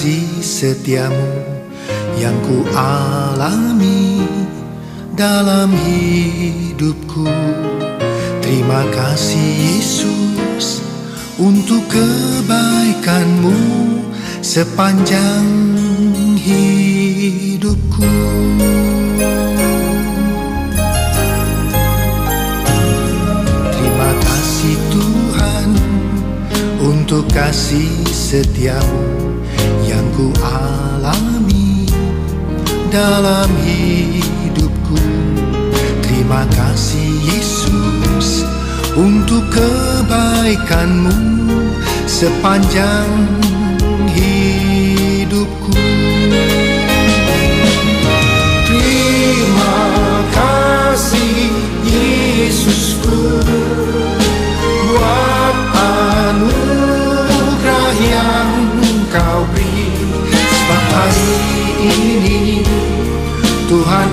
kasih setiamu yang ku alami dalam hidupku. Terima kasih Yesus untuk kebaikanmu sepanjang hidupku. Terima kasih Tuhan untuk kasih setiamu yang ku alami dalam hidupku. Terima kasih Yesus untuk kebaikanmu sepanjang hidupku. Terima kasih Yesusku buat anugerah yang Kau beri. Sebab hari ini Tuhan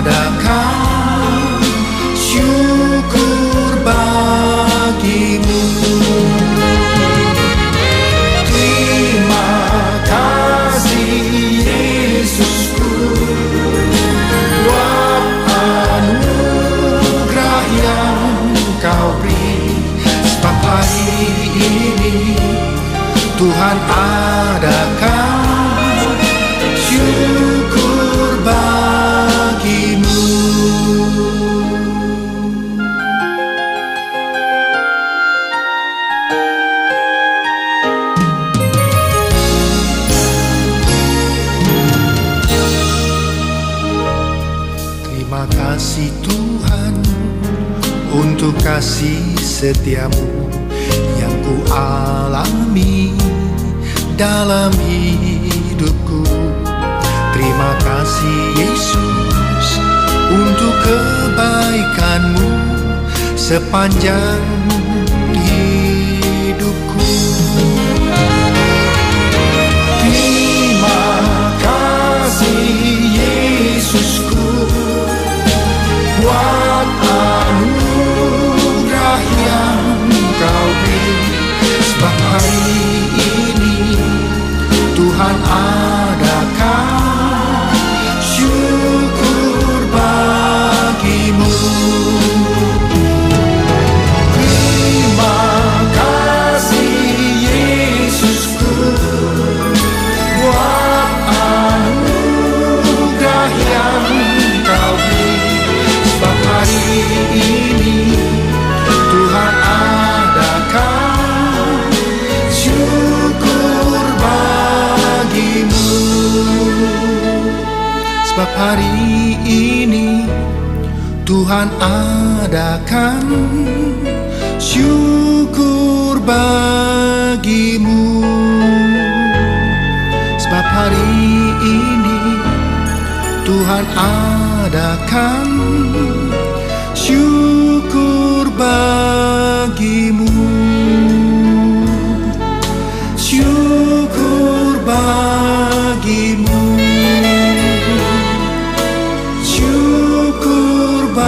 adakan syukur bagimu. Terima kasih Yesusku buat anugerah yang Kau beri. Sebab hari ini Tuhan adakan syukur bagimu. Terima kasih Tuhan untuk kasih setiamu yang ku alami dalam hidupku. Terima kasih Yesus untuk kebaikanmu sepanjang hidupku. Terima kasih Yesusku buat anugerah yang Kau beri. Sebab hari ini Tuhan adakan syukur bagimu. Terima kasih Yesusku buat anugerah yang Kau beri. Sebab hari ini Tuhan adakan syukur bagimu. Sebab hari ini Tuhan adakan syukur bagimu. Sebab hari ini Tuhan adakan syukur bagimu. Syukur bagimu. Syukur bagimu.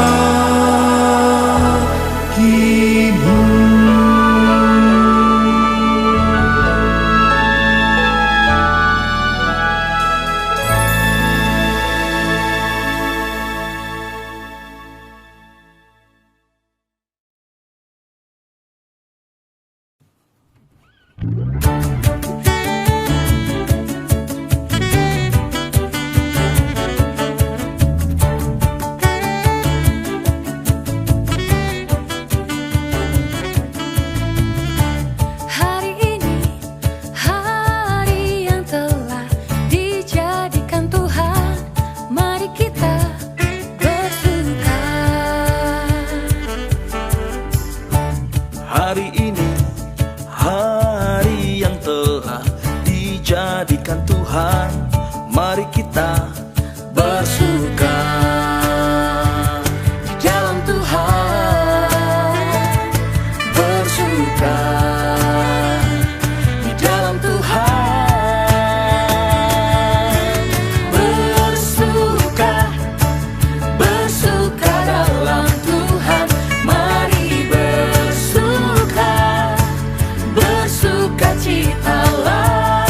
Hari ini, hari yang telah dijadikan Tuhan, mari kita bersuka di dalam Tuhan, bersuka di dalam Tuhan, bersuka, bersuka dalam Tuhan, mari bersuka, bersuka citalah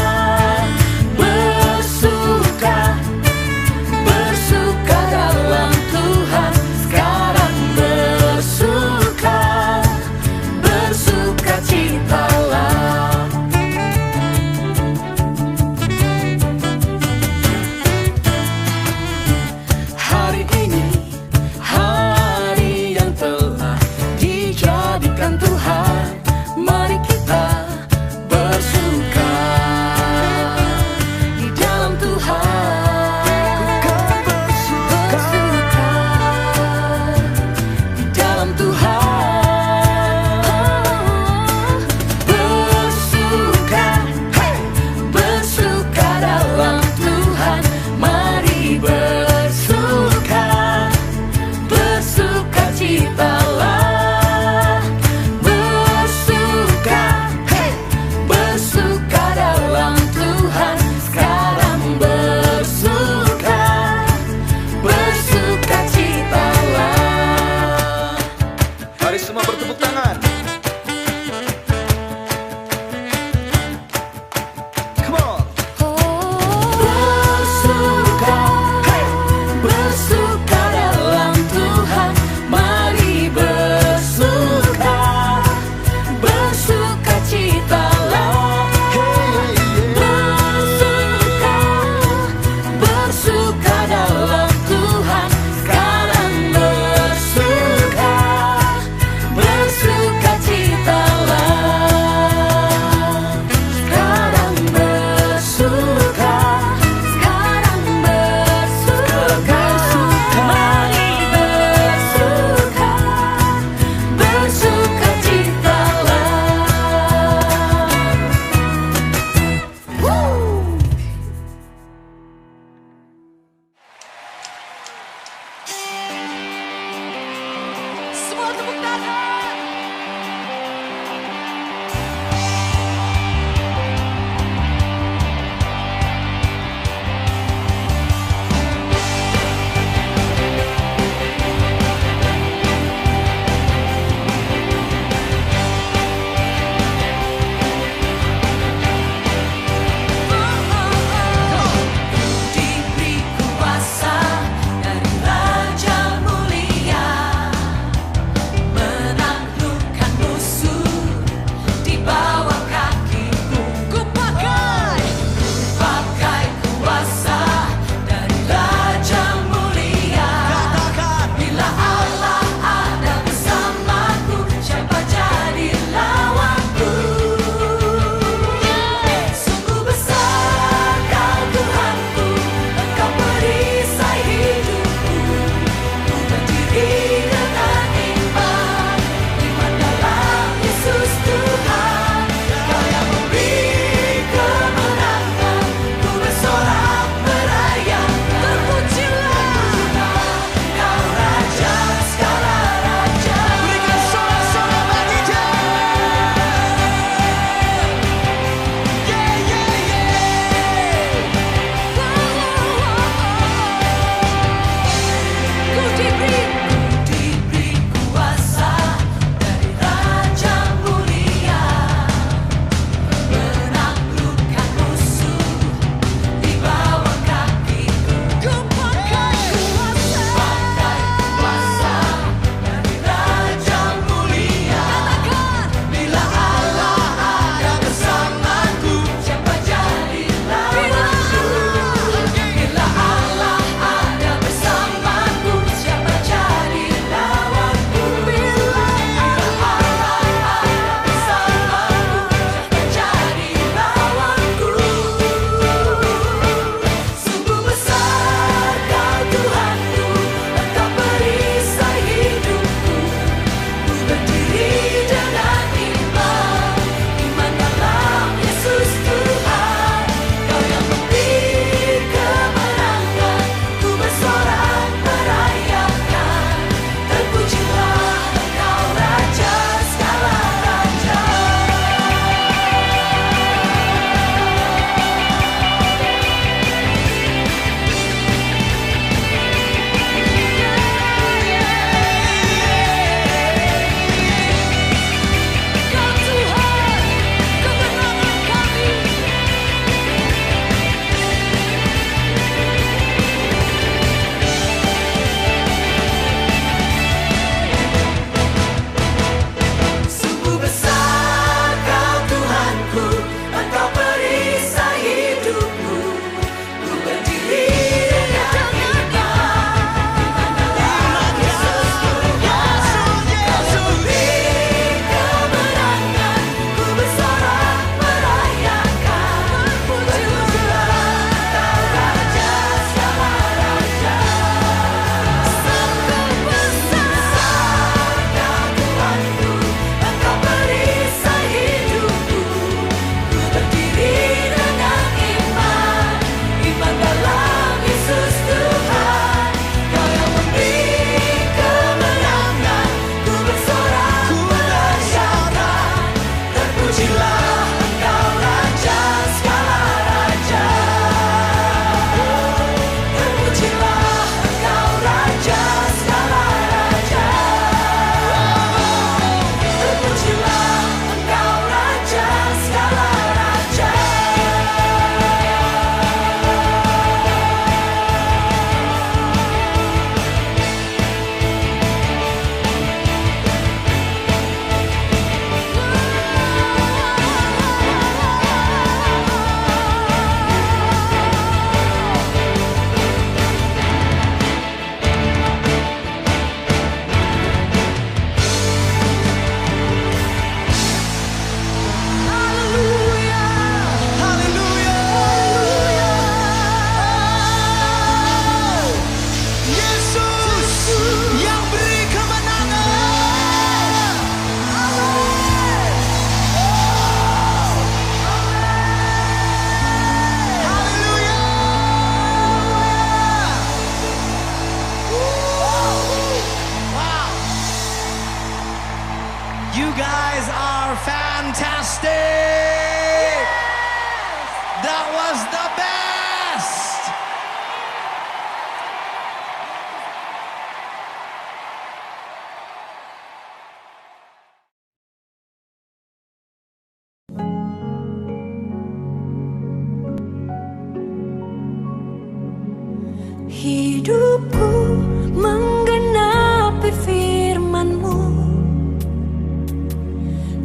Hidupku menggenapi firman-Mu,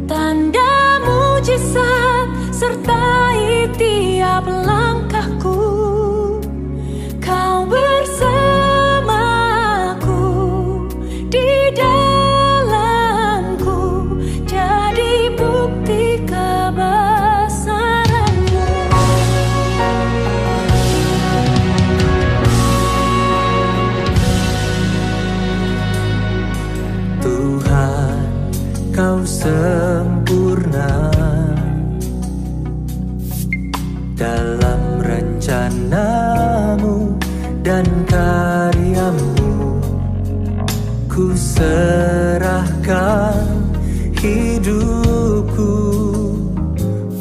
tanda mujizat sertai tiap langkahku. Kau bersamaku di dalamku, jadi bukti kebesaran-Mu. Tuhan, Kau sempurna dalam rencana-Mu dan karya-Mu. Ku serahkan hidupku,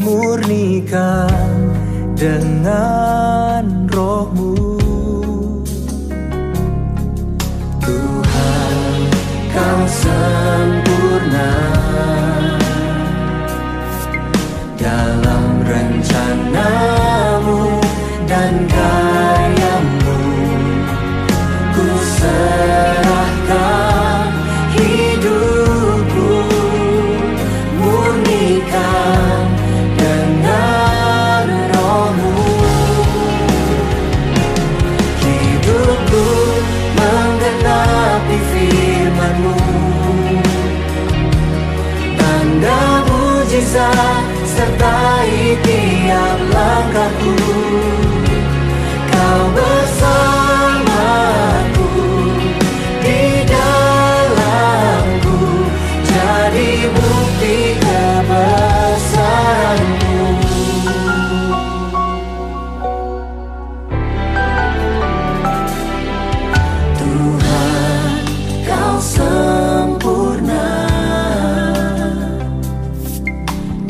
murnikan dengan Roh-Mu. Tuhan, Kau sempurna dalam rencana-Mu dan karya-Mu. Ku serahkan hidupku, murnikan dengan Roh-Mu. Hidupku menggenapi firman-Mu, tanda mujizat sertai tiap langkahku. Kau bersamaku di dalamku, jadi bukti kebesaran-Mu. Tuhan, Kau sempurna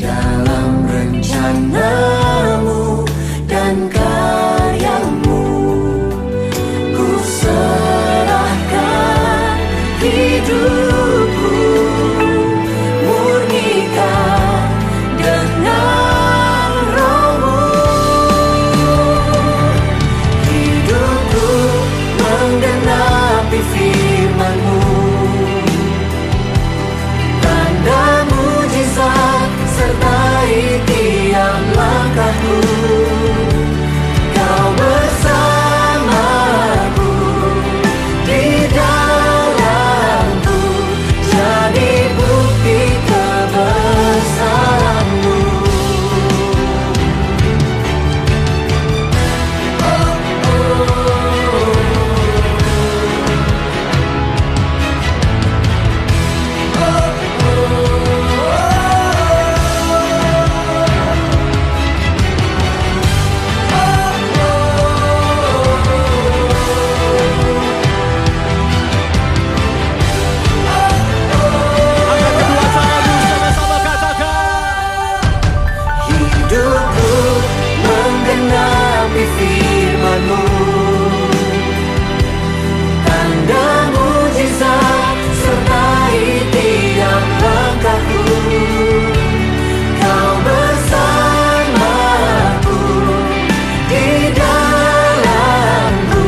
dalam rencana-Mu dan karya-Mu. Ku serahkan hidupku, murnikan dengan Roh-Mu. Hidupku menggenapi firman-Mu, tanda mujizat sertai tiap langkahku. Kau bersamaku di dalamku, jadi bukti kebesaran-Mu. Hidupku menggenapi firman-Mu, tanda mujizat sertai tiap langkahku. Kau bersamaku di dalamku,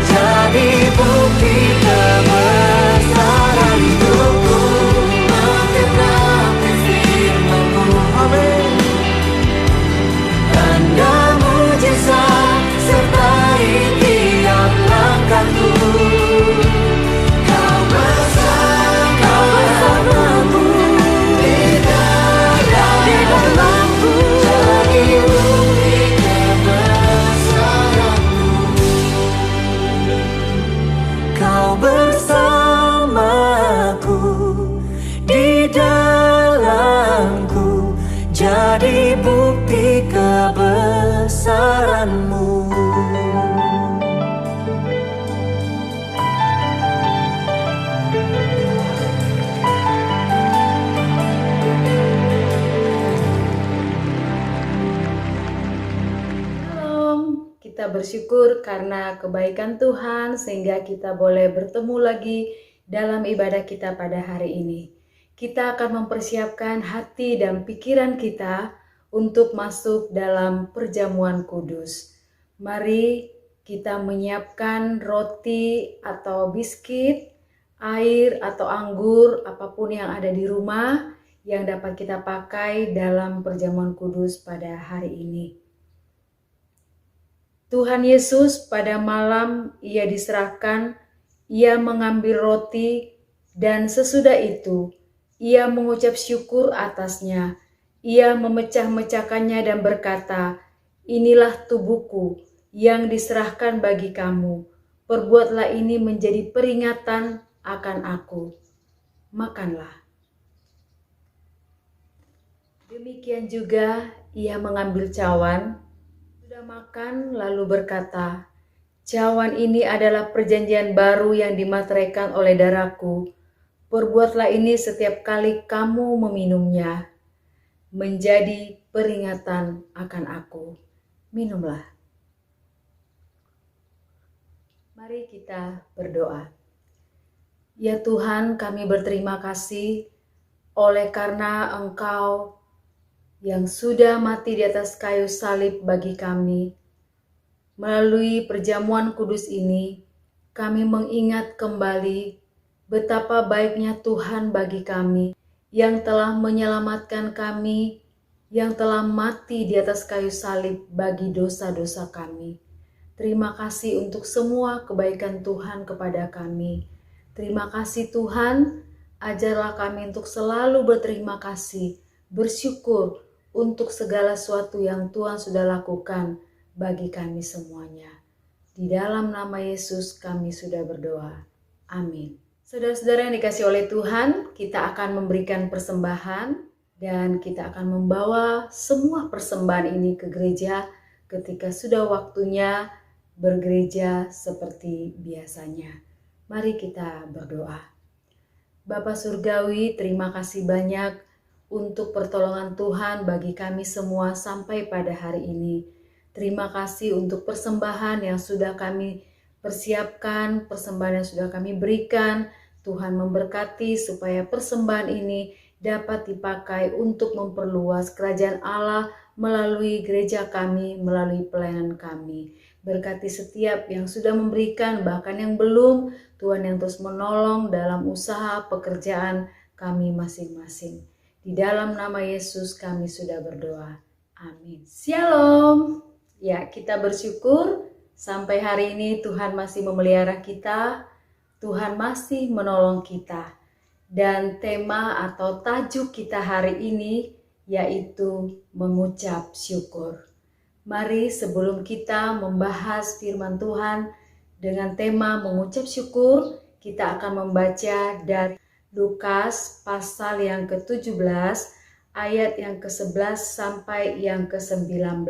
jadi bukti kebesaran. Hidupku menggenapi firman-Mu, amin. Tanda mujizat sertai tiap langkahku. Kau bersamaku di dalamku, jadi bukti kebesaran-Mu. Kau bersamaku di dalamku, jadi bukti kebesaran-Mu. Shalom, kita bersyukur karena kebaikan Tuhan sehingga kita boleh bertemu lagi dalam ibadah kita pada hari ini. Kita akan mempersiapkan hati dan pikiran kita untuk masuk dalam perjamuan kudus. Mari kita menyiapkan roti atau biskuit, air atau anggur, apapun yang ada di rumah yang dapat kita pakai dalam perjamuan kudus pada hari ini. Tuhan Yesus pada malam ia diserahkan, ia mengambil roti dan sesudah itu ia mengucap syukur atasnya. Ia memecah-mecahkannya dan berkata, "Inilah tubuhku yang diserahkan bagi kamu. Perbuatlah ini menjadi peringatan akan aku. Makanlah." Demikian juga ia mengambil cawan. Sudah makan lalu berkata, "Cawan ini adalah perjanjian baru yang dimateraikan oleh darahku. Perbuatlah ini setiap kali kamu meminumnya, menjadi peringatan akan aku." Minumlah. Mari kita berdoa. Ya Tuhan, kami berterima kasih oleh karena Engkau yang sudah mati di atas kayu salib bagi kami. Melalui perjamuan kudus ini, kami mengingat kembali betapa baiknya Tuhan bagi kami, yang telah menyelamatkan kami, yang telah mati di atas kayu salib bagi dosa-dosa kami. Terima kasih untuk semua kebaikan Tuhan kepada kami. Terima kasih Tuhan, ajarlah kami untuk selalu berterima kasih, bersyukur untuk segala sesuatu yang Tuhan sudah lakukan bagi kami semuanya. Di dalam nama Yesus kami sudah berdoa. Amin. Saudara-saudara yang dikasih oleh Tuhan, kita akan memberikan persembahan dan kita akan membawa semua persembahan ini ke gereja ketika sudah waktunya bergereja seperti biasanya. Mari kita berdoa. Bapa Surgawi, terima kasih banyak untuk pertolongan Tuhan bagi kami semua sampai pada hari ini. Terima kasih untuk persembahan yang sudah kami persiapkan, persembahan yang sudah kami berikan. Tuhan memberkati supaya persembahan ini dapat dipakai untuk memperluas kerajaan Allah melalui gereja kami, melalui pelayanan kami. Berkati setiap yang sudah memberikan, bahkan yang belum, Tuhan yang terus menolong dalam usaha pekerjaan kami masing-masing. Di dalam nama Yesus kami sudah berdoa. Amin. Shalom. Ya, kita bersyukur sampai hari ini Tuhan masih memelihara kita. Tuhan masih menolong kita. Dan tema atau tajuk kita hari ini yaitu mengucap syukur. Mari sebelum kita membahas firman Tuhan dengan tema mengucap syukur, kita akan membaca dari Lukas pasal yang ke-17 ayat yang ke-11 sampai yang ke-19.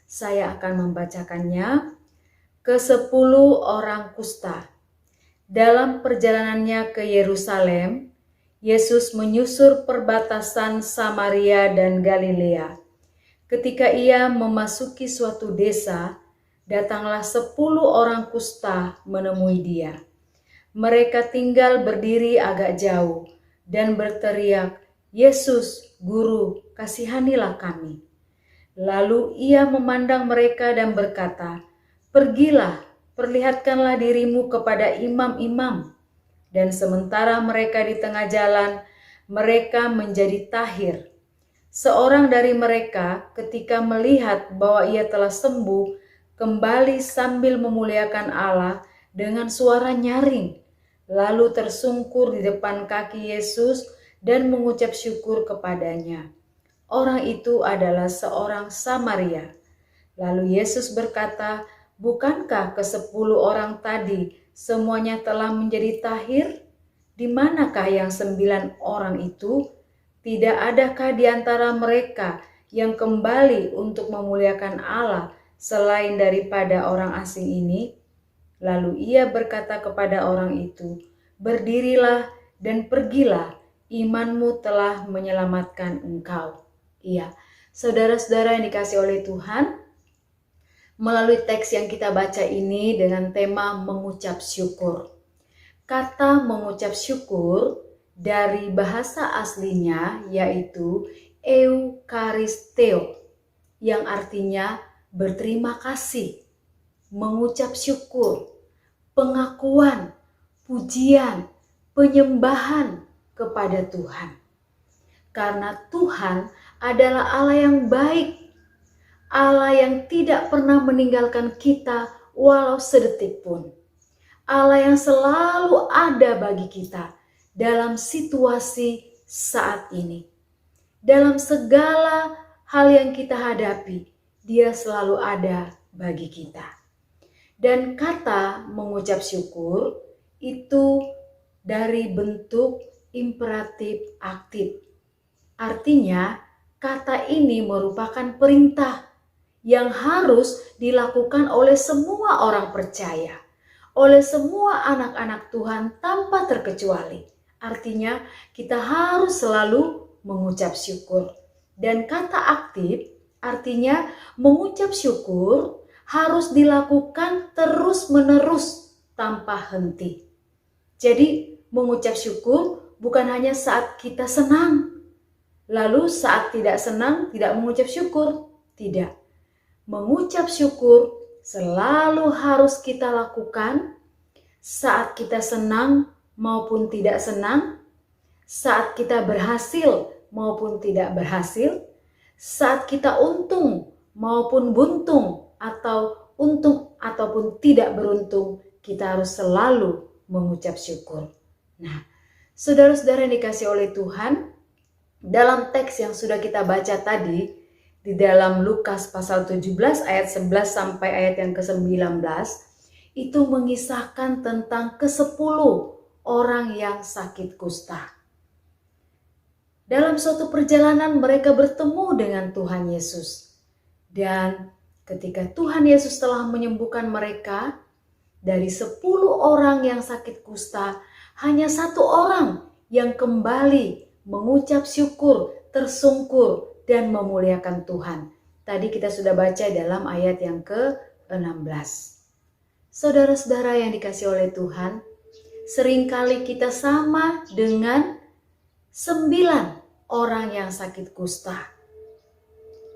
Saya akan membacakannya. Ke-10 orang kusta. Dalam perjalanannya ke Yerusalem, Yesus menyusur perbatasan Samaria dan Galilea. Ketika ia memasuki suatu desa, datanglah 10 orang kusta menemui dia. Mereka tinggal berdiri agak jauh dan berteriak, "Yesus, Guru, kasihanilah kami." Lalu ia memandang mereka dan berkata, "Pergilah, perlihatkanlah dirimu kepada imam-imam." Dan sementara mereka di tengah jalan, mereka menjadi tahir. Seorang dari mereka ketika melihat bahwa ia telah sembuh, kembali sambil memuliakan Allah dengan suara nyaring, lalu tersungkur di depan kaki Yesus dan mengucap syukur kepadanya. Orang itu adalah seorang Samaria. Lalu Yesus berkata, "Bukankah ke-10 orang tadi semuanya telah menjadi tahir? Di manakah yang 9 orang itu? Tidak adakah di antara mereka yang kembali untuk memuliakan Allah selain daripada orang asing ini?" Lalu ia berkata kepada orang itu, "Berdirilah dan pergilah, imanmu telah menyelamatkan engkau." Iya, saudara-saudara yang dikasih oleh Tuhan, melalui teks yang kita baca ini dengan tema mengucap syukur. Kata mengucap syukur dari bahasa aslinya yaitu eukaristeo, yang artinya berterima kasih. mengucap syukur, pengakuan, pujian, penyembahan kepada Tuhan. Karena Tuhan adalah Allah yang baik, Allah yang tidak pernah meninggalkan kita walau sedetik pun. Allah yang selalu ada bagi kita dalam situasi saat ini. Dalam segala hal yang kita hadapi, Dia selalu ada bagi kita. Dan kata mengucap syukur itu dari bentuk imperatif aktif. Artinya, kata ini merupakan perintah yang harus dilakukan oleh semua orang percaya, oleh semua anak-anak Tuhan tanpa terkecuali. Artinya, kita harus selalu mengucap syukur. Dan kata aktif artinya mengucap syukur harus dilakukan terus-menerus tanpa henti. Jadi, mengucap syukur bukan hanya saat kita senang, lalu saat tidak senang tidak mengucap syukur. Tidak. Mengucap syukur selalu harus kita lakukan saat kita senang maupun tidak senang, saat kita berhasil maupun tidak berhasil, saat kita untung maupun buntung, atau untung ataupun tidak beruntung, kita harus selalu mengucap syukur. Nah, saudara-saudara yang dikasihi oleh Tuhan, dalam teks yang sudah kita baca tadi, di dalam Lukas pasal 17 ayat 11 sampai ayat yang ke-19, itu mengisahkan tentang ke-10 orang yang sakit kusta. Dalam suatu perjalanan mereka bertemu dengan Tuhan Yesus. Dan ketika Tuhan Yesus telah menyembuhkan mereka, dari 10 orang yang sakit kusta, hanya 1 orang yang kembali mengucap syukur, tersungkur, dan memuliakan Tuhan. Tadi kita sudah baca dalam ayat yang ke-16. Saudara-saudara yang dikasihi oleh Tuhan, seringkali kita sama dengan 9 orang yang sakit kusta.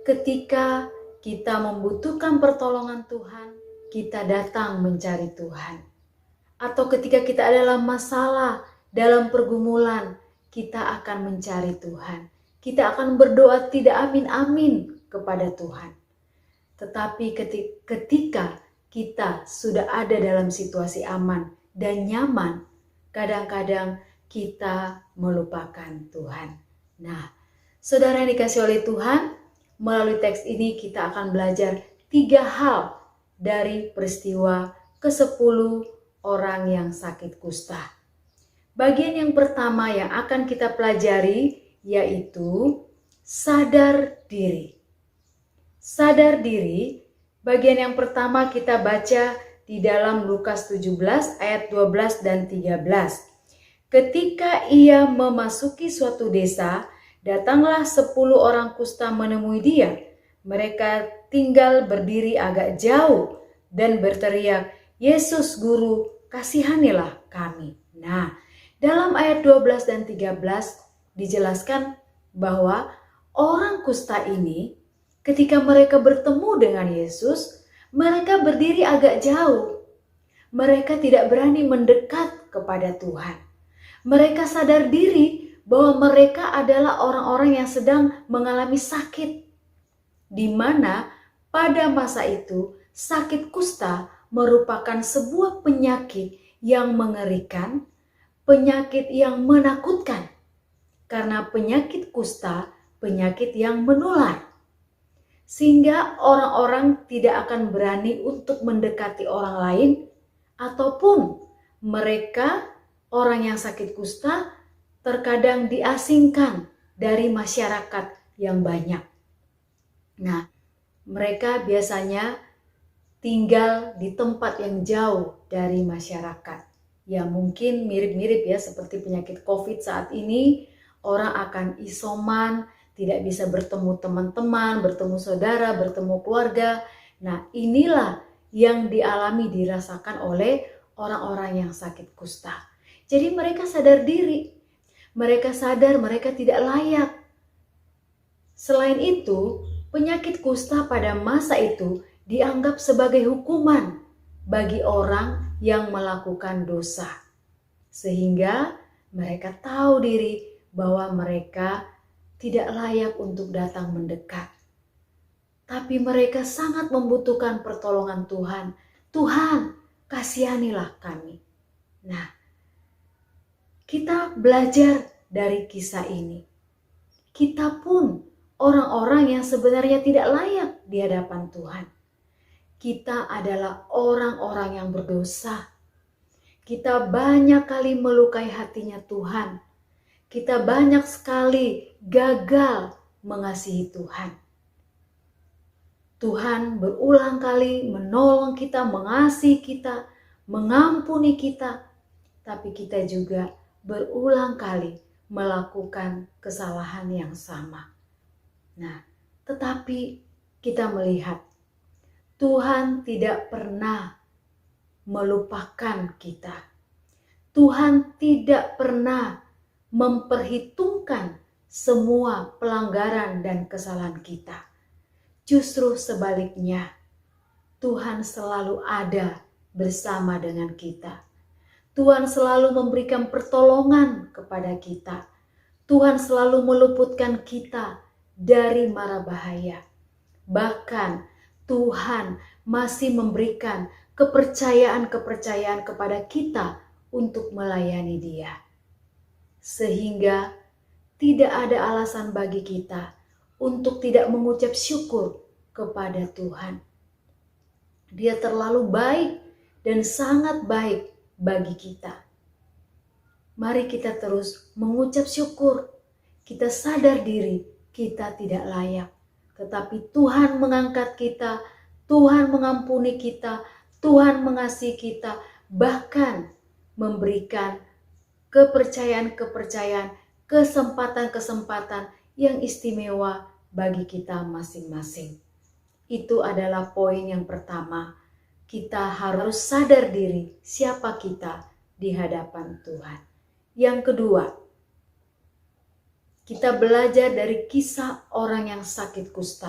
Ketika kita membutuhkan pertolongan Tuhan, kita datang mencari Tuhan. Atau ketika kita adalah masalah, dalam pergumulan, kita akan mencari Tuhan. Kita akan berdoa tidak amin-amin kepada Tuhan. Tetapi ketika kita sudah ada dalam situasi aman dan nyaman, kadang-kadang kita melupakan Tuhan. Nah, saudara yang dikasihi oleh Tuhan, melalui teks ini kita akan belajar 3 hal dari peristiwa ke-10 orang yang sakit kusta. Bagian yang pertama yang akan kita pelajari yaitu sadar diri. Sadar diri, bagian yang pertama kita baca di dalam Lukas 17 ayat 12 dan 13. Ketika ia memasuki suatu desa, datanglah 10 orang kusta menemui dia. Mereka tinggal berdiri agak jauh dan berteriak, "Yesus Guru, kasihanilah kami." Nah, dalam ayat 12 dan 13 dijelaskan bahwa orang kusta ini ketika mereka bertemu dengan Yesus, mereka berdiri agak jauh. Mereka tidak berani mendekat kepada Tuhan. Mereka sadar diri bahwa mereka adalah orang-orang yang sedang mengalami sakit. Di mana pada masa itu sakit kusta merupakan sebuah penyakit yang mengerikan, penyakit yang menakutkan. Karena penyakit kusta, penyakit yang menular. Sehingga orang-orang tidak akan berani untuk mendekati orang lain, ataupun mereka, orang yang sakit kusta, terkadang diasingkan dari masyarakat yang banyak. Nah, mereka biasanya tinggal di tempat yang jauh dari masyarakat. Ya mungkin mirip-mirip ya seperti penyakit COVID saat ini, orang akan isoman, tidak bisa bertemu teman-teman, bertemu saudara, bertemu keluarga. Nah, inilah yang dirasakan oleh orang-orang yang sakit kusta. Jadi mereka sadar diri, mereka sadar mereka tidak layak. Selain itu, penyakit kusta pada masa itu dianggap sebagai hukuman bagi orang yang melakukan dosa, sehingga mereka tahu diri bahwa mereka tidak layak untuk datang mendekat. Tapi mereka sangat membutuhkan pertolongan Tuhan. Tuhan, kasihanilah kami. Nah, kita belajar dari kisah ini. Kita pun orang-orang yang sebenarnya tidak layak di hadapan Tuhan. Kita adalah orang-orang yang berdosa. Kita banyak kali melukai hatinya Tuhan. Kita banyak sekali gagal mengasihi Tuhan. Tuhan berulang kali menolong kita, mengasihi kita, mengampuni kita. Tapi kita juga berulang kali melakukan kesalahan yang sama. Nah, tetapi kita melihat Tuhan tidak pernah melupakan kita. Tuhan tidak pernah memperhitungkan semua pelanggaran dan kesalahan kita. Justru sebaliknya, Tuhan selalu ada bersama dengan kita. Tuhan selalu memberikan pertolongan kepada kita. Tuhan selalu meluputkan kita dari mara bahaya. Bahkan Tuhan masih memberikan kepercayaan-kepercayaan kepada kita untuk melayani Dia. Sehingga tidak ada alasan bagi kita untuk tidak mengucap syukur kepada Tuhan. Dia terlalu baik dan sangat baik bagi kita. Mari kita terus mengucap syukur. Kita sadar diri kita tidak layak. Tetapi Tuhan mengangkat kita, Tuhan mengampuni kita, Tuhan mengasihi kita, bahkan memberikan kepercayaan-kepercayaan, kesempatan-kesempatan yang istimewa bagi kita masing-masing. Itu adalah poin yang pertama. Kita harus sadar diri siapa kita di hadapan Tuhan. Yang kedua, kita belajar dari kisah orang yang sakit kusta.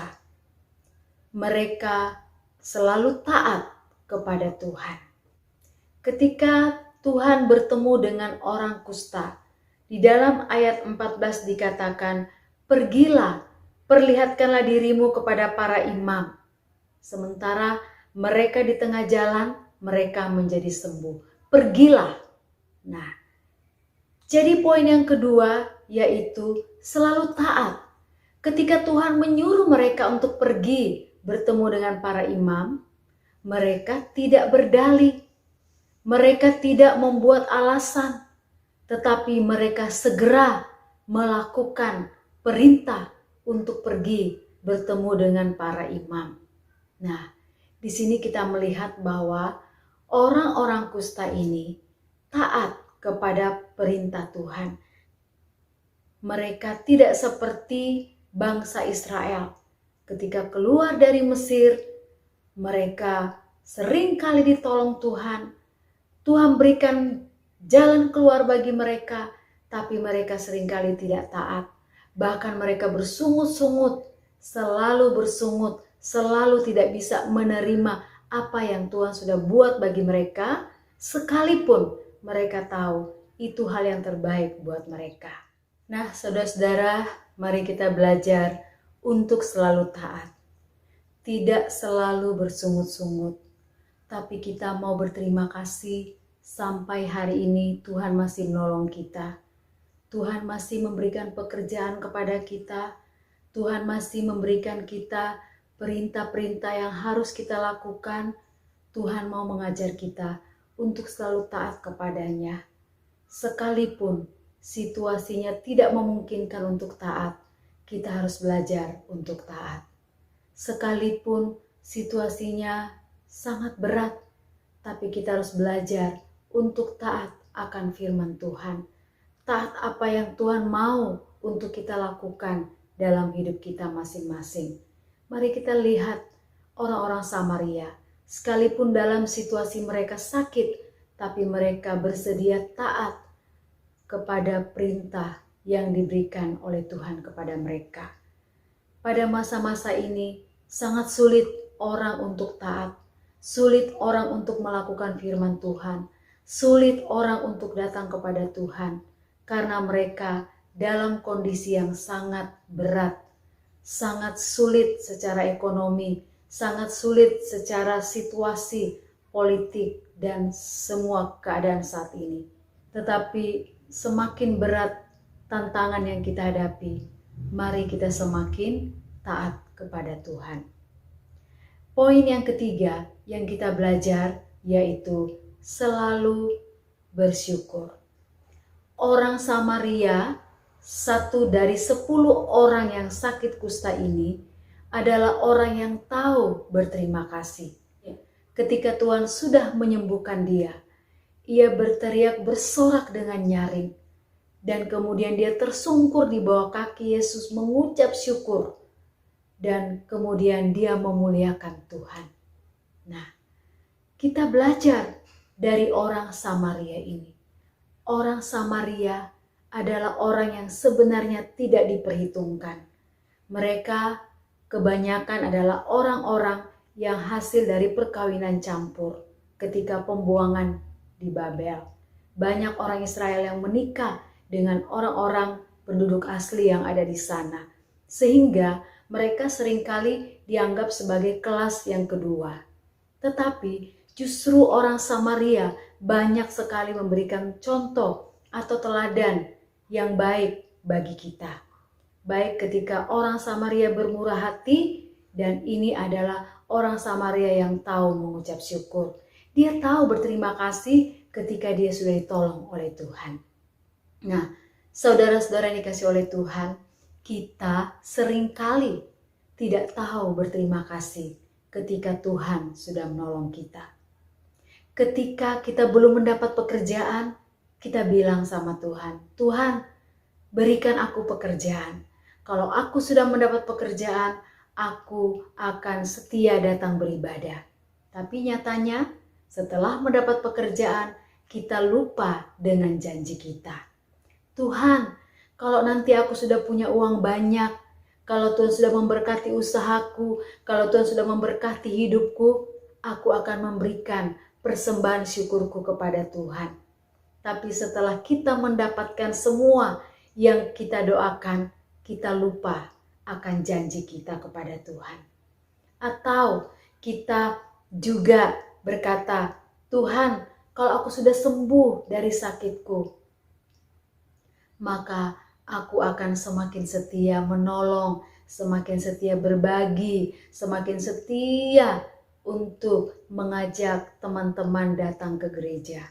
Mereka selalu taat kepada Tuhan. Ketika Tuhan bertemu dengan orang kusta, di dalam ayat 14 dikatakan, "Pergilah, perlihatkanlah dirimu kepada para imam." Sementara mereka di tengah jalan, mereka menjadi sembuh. Pergilah. Nah, jadi poin yang kedua yaitu selalu taat. Ketika Tuhan menyuruh mereka untuk pergi bertemu dengan para imam, mereka tidak berdalih. Mereka tidak membuat alasan, tetapi mereka segera melakukan perintah untuk pergi bertemu dengan para imam. Nah, di sini kita melihat bahwa orang-orang kusta ini taat kepada perintah Tuhan. Mereka tidak seperti bangsa Israel. Ketika keluar dari Mesir, mereka seringkali ditolong Tuhan. Tuhan berikan jalan keluar bagi mereka, tapi mereka seringkali tidak taat. Bahkan mereka bersungut-sungut, selalu bersungut, selalu tidak bisa menerima apa yang Tuhan sudah buat bagi mereka, sekalipun mereka tahu itu hal yang terbaik buat mereka. Nah, saudara-saudara, mari kita belajar untuk selalu taat. Tidak selalu bersungut-sungut, tapi kita mau berterima kasih sampai hari ini Tuhan masih menolong kita. Tuhan masih memberikan pekerjaan kepada kita. Tuhan masih memberikan kita perintah-perintah yang harus kita lakukan. Tuhan mau mengajar kita untuk selalu taat kepadanya. Sekalipun situasinya tidak memungkinkan untuk taat, kita harus belajar untuk taat. Sekalipun situasinya sangat berat, tapi kita harus belajar untuk taat akan firman Tuhan. Taat apa yang Tuhan mau untuk kita lakukan dalam hidup kita masing-masing. Mari kita lihat orang-orang Samaria, sekalipun dalam situasi mereka sakit, tapi mereka bersedia taat kepada perintah yang diberikan oleh Tuhan kepada mereka. Pada masa-masa ini sangat sulit orang untuk taat, sulit orang untuk melakukan firman Tuhan, sulit orang untuk datang kepada Tuhan, karena mereka dalam kondisi yang sangat berat, sangat sulit secara ekonomi, sangat sulit secara situasi politik dan semua keadaan saat ini. Tetapi semakin berat tantangan yang kita hadapi, mari kita semakin taat kepada Tuhan. Poin yang ketiga yang kita belajar yaitu selalu bersyukur. Orang Samaria, 1 dari 10 orang yang sakit kusta ini, adalah orang yang tahu berterima kasih. Ketika Tuhan sudah menyembuhkan dia, ia berteriak bersorak dengan nyaring. Dan kemudian dia tersungkur di bawah kaki Yesus mengucap syukur. Dan kemudian dia memuliakan Tuhan. Nah, kita belajar dari orang Samaria ini. Orang Samaria adalah orang yang sebenarnya tidak diperhitungkan. Mereka kebanyakan adalah orang-orang yang hasil dari perkawinan campur ketika pembuangan di Babel. Banyak orang Israel yang menikah dengan orang-orang penduduk asli yang ada di sana. Sehingga mereka seringkali dianggap sebagai kelas yang kedua. Tetapi justru orang Samaria banyak sekali memberikan contoh atau teladan yang baik bagi kita. Baik ketika orang Samaria bermurah hati, dan ini adalah orang Samaria yang tahu mengucap syukur. Dia tahu berterima kasih ketika dia sudah ditolong oleh Tuhan. Nah, saudara-saudara yang dikasih oleh Tuhan, kita seringkali tidak tahu berterima kasih ketika Tuhan sudah menolong kita. Ketika kita belum mendapat pekerjaan, kita bilang sama Tuhan, Tuhan, berikan aku pekerjaan. Kalau aku sudah mendapat pekerjaan, aku akan setia datang beribadah. Tapi nyatanya, setelah mendapat pekerjaan, kita lupa dengan janji kita. Tuhan, kalau nanti aku sudah punya uang banyak, kalau Tuhan sudah memberkati usahaku, kalau Tuhan sudah memberkati hidupku, aku akan memberikan persembahan syukurku kepada Tuhan. Tapi setelah kita mendapatkan semua yang kita doakan, kita lupa akan janji kita kepada Tuhan. Atau kita juga berkata, Tuhan, kalau aku sudah sembuh dari sakitku, maka aku akan semakin setia menolong, semakin setia berbagi, semakin setia untuk mengajak teman-teman datang ke gereja.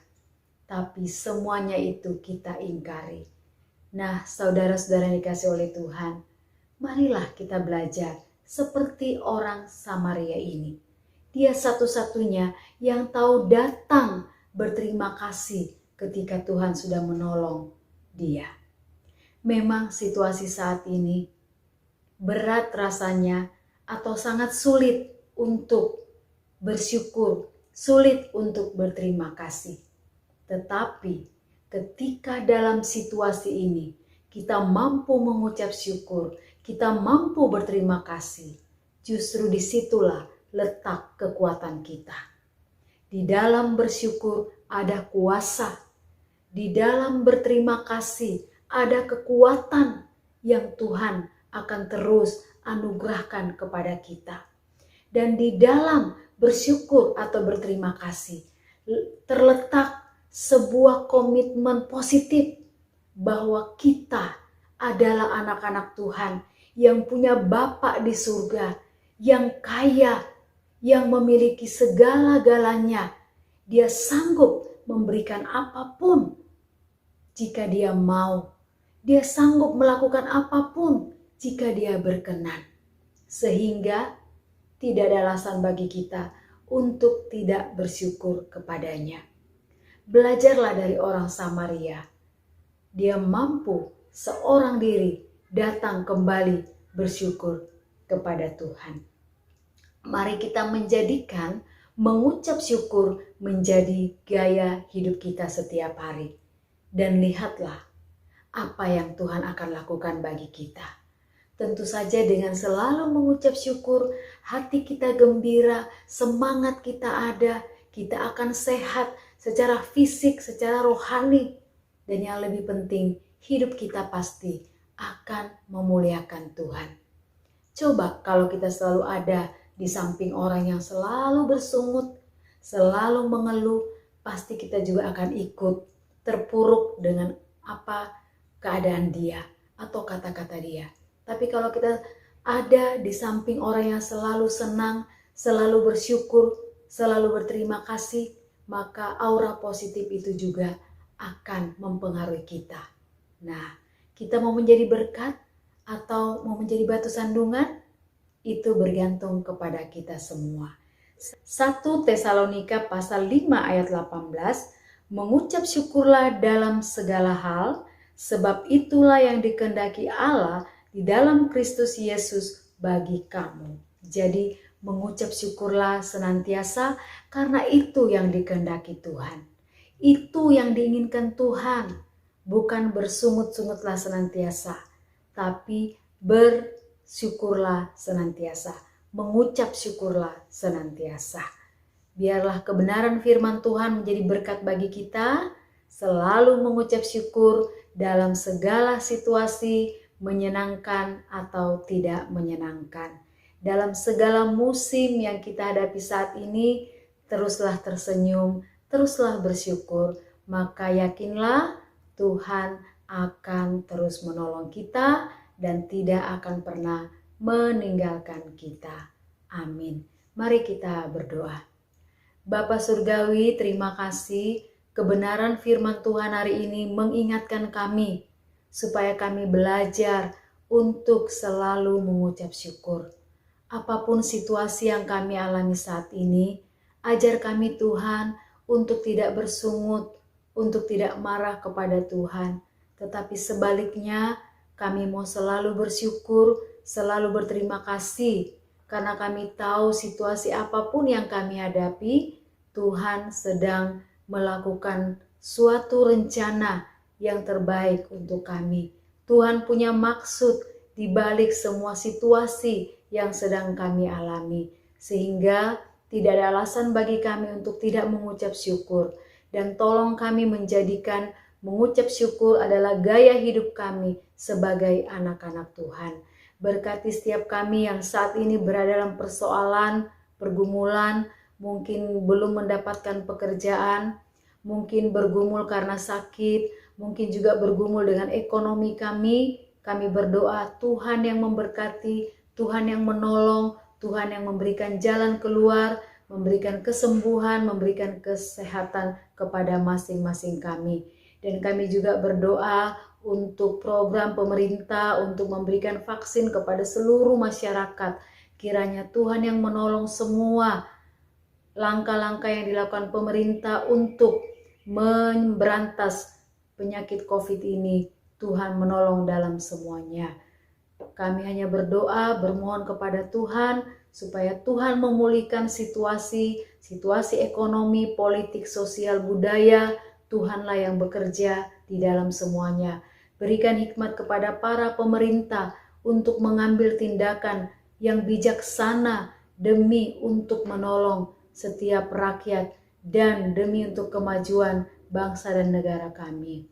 Tapi semuanya itu kita ingkari. Nah, saudara-saudara yang dikasih oleh Tuhan, marilah kita belajar seperti orang Samaria ini. Dia satu-satunya yang tahu datang berterima kasih ketika Tuhan sudah menolong dia. Memang situasi saat ini berat rasanya atau sangat sulit untuk bersyukur, sulit untuk berterima kasih. Tetapi ketika dalam situasi ini kita mampu mengucap syukur, kita mampu berterima kasih, justru disitulah letak kekuatan kita. Di dalam bersyukur ada kuasa, di dalam berterima kasih ada kekuatan yang Tuhan akan terus anugerahkan kepada kita. Dan di dalam bersyukur atau berterima kasih terletak sebuah komitmen positif bahwa kita adalah anak-anak Tuhan yang punya Bapa di surga, yang kaya, yang memiliki segala-galanya. Dia sanggup memberikan apapun jika dia mau. Dia sanggup melakukan apapun jika dia berkenan. Sehingga tidak ada alasan bagi kita untuk tidak bersyukur kepadanya. Belajarlah dari orang Samaria. Dia mampu seorang diri datang kembali bersyukur kepada Tuhan. Mari kita menjadikan mengucap syukur menjadi gaya hidup kita setiap hari. Dan lihatlah apa yang Tuhan akan lakukan bagi kita. Tentu saja dengan selalu mengucap syukur, hati kita gembira, semangat kita ada, kita akan sehat secara fisik, secara rohani. Dan yang lebih penting, hidup kita pasti akan memuliakan Tuhan. Coba kalau kita selalu ada di samping orang yang selalu bersungut, selalu mengeluh, pasti kita juga akan ikut terpuruk dengan apa keadaan dia atau kata-kata dia. Tapi kalau kita ada di samping orang yang selalu senang, selalu bersyukur, selalu berterima kasih, maka aura positif itu juga akan mempengaruhi kita. Nah, kita mau menjadi berkat atau mau menjadi batu sandungan? Itu bergantung kepada kita semua. 1 Tesalonika pasal 5 ayat 18, mengucap syukurlah dalam segala hal, sebab itulah yang dikehendaki Allah di dalam Kristus Yesus bagi kamu. Jadi mengucap syukurlah senantiasa karena itu yang dikehendaki Tuhan. Itu yang diinginkan Tuhan. Bukan bersungut-sungutlah senantiasa, tapi bersyukurlah senantiasa. Mengucap syukurlah senantiasa. Biarlah kebenaran firman Tuhan menjadi berkat bagi kita. Selalu mengucap syukur dalam segala situasi, menyenangkan atau tidak menyenangkan. Dalam segala musim yang kita hadapi saat ini, teruslah tersenyum, teruslah bersyukur. Maka yakinlah Tuhan akan terus menolong kita dan tidak akan pernah meninggalkan kita. Amin. Mari kita berdoa. Bapa Surgawi, terima kasih kebenaran firman Tuhan hari ini mengingatkan kami supaya kami belajar untuk selalu mengucap syukur. Apapun situasi yang kami alami saat ini, ajar kami Tuhan untuk tidak bersungut, untuk tidak marah kepada Tuhan. Tetapi sebaliknya, kami mau selalu bersyukur, selalu berterima kasih. Karena kami tahu situasi apapun yang kami hadapi, Tuhan sedang melakukan suatu rencana yang terbaik untuk kami. Tuhan punya maksud di balik semua situasi yang sedang kami alami. Sehingga tidak ada alasan bagi kami untuk tidak mengucap syukur. Dan tolong kami menjadikan mengucap syukur adalah gaya hidup kami sebagai anak-anak Tuhan. Berkati setiap kami yang saat ini berada dalam persoalan, pergumulan, mungkin belum mendapatkan pekerjaan, mungkin bergumul karena sakit, mungkin juga bergumul dengan ekonomi kami. Kami berdoa Tuhan yang memberkati, Tuhan yang menolong, Tuhan yang memberikan jalan keluar, memberikan kesembuhan, memberikan kesehatan kepada masing-masing kami. Dan kami juga berdoa untuk program pemerintah untuk memberikan vaksin kepada seluruh masyarakat. Kiranya Tuhan yang menolong semua langkah-langkah yang dilakukan pemerintah untuk memberantas penyakit COVID ini, Tuhan menolong dalam semuanya. Kami hanya berdoa, bermohon kepada Tuhan, supaya Tuhan memulihkan situasi ekonomi, politik, sosial, budaya. Tuhanlah yang bekerja di dalam semuanya. Berikan hikmat kepada para pemerintah untuk mengambil tindakan yang bijaksana demi untuk menolong setiap rakyat dan demi untuk kemajuan bangsa dan negara kami.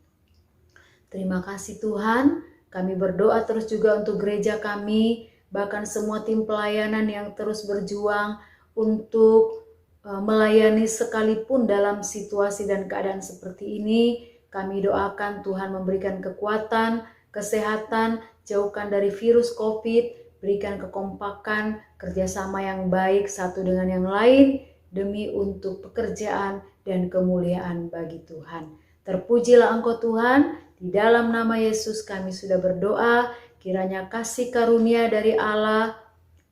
Terima kasih Tuhan, kami berdoa terus juga untuk gereja kami, bahkan semua tim pelayanan yang terus berjuang untuk melayani sekalipun dalam situasi dan keadaan seperti ini. Kami doakan Tuhan memberikan kekuatan, kesehatan, jauhkan dari virus COVID, berikan kekompakan, kerjasama yang baik satu dengan yang lain, demi untuk pekerjaan dan kemuliaan bagi Tuhan. Terpujilah Engkau Tuhan, di dalam nama Yesus kami sudah berdoa, kiranya kasih karunia dari Allah,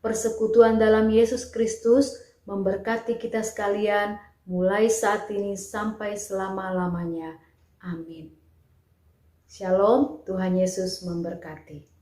persekutuan dalam Yesus Kristus, memberkati kita sekalian, mulai saat ini sampai selama-lamanya. Amin. Shalom, Tuhan Yesus memberkati.